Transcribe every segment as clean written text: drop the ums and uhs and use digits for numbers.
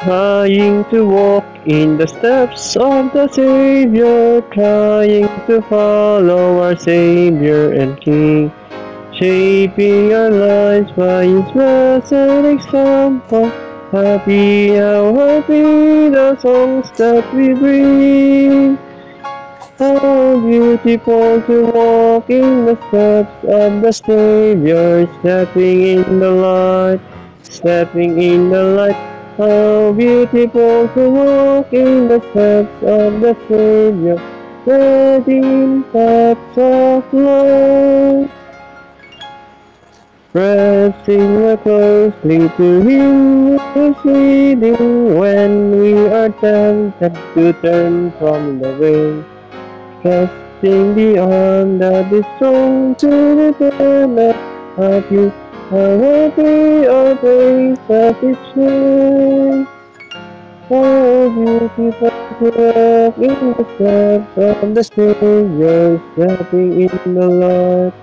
Trying to walk in the steps of the Savior, trying to follow our Savior and King, shaping our lives by His blessed example. Happy, how happy the songs that we bring. How beautiful to walk in the steps of the Savior, stepping in the light, stepping in the light. How beautiful to walk in the steps of the Savior, treading paths of light. Pressing more closely to Him who is leading when we are tempted to turn from the way. Trusting beyond that is strong to the dead of you, how happy our praise at each day. How beautiful to walk in the steps of the Savior, stepping in the light,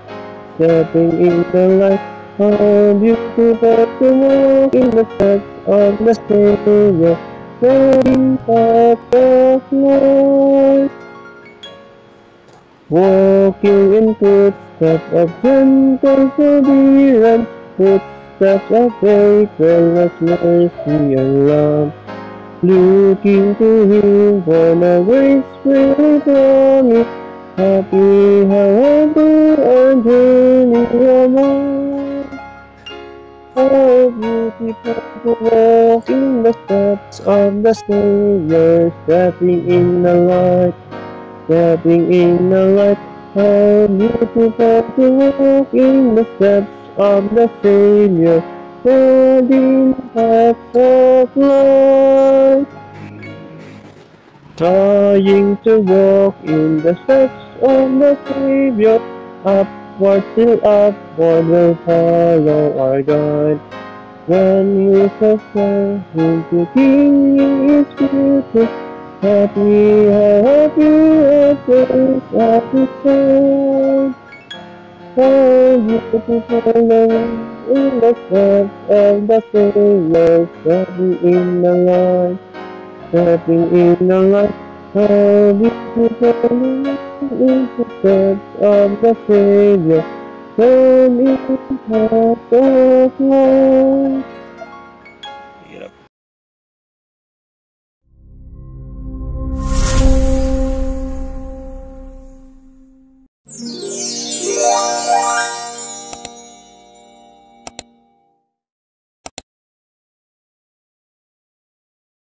stepping in the light. How beautiful to walk in the steps of the Savior, treading paths of light. Walking in footsteps of gentle forbearance, footsteps of faithfulness, mercy and love. Looking to Him for the grace freely promised. Happy, how happy our journey along. How beautiful to walk in the steps of the Savior, stepping in the light, stepping in the light. How beautiful to walk in the steps of the Savior, treading paths of light. Trying to walk in the steps of the Savior, upward till upward will follow our guide. When we surrender to King is beauty, happy, how happy our praise at His side. How beautiful in the steps of the Savior, stepping in the light, stepping in the light. How beautiful in the steps of the Savior, stepping paths of light. Yeah.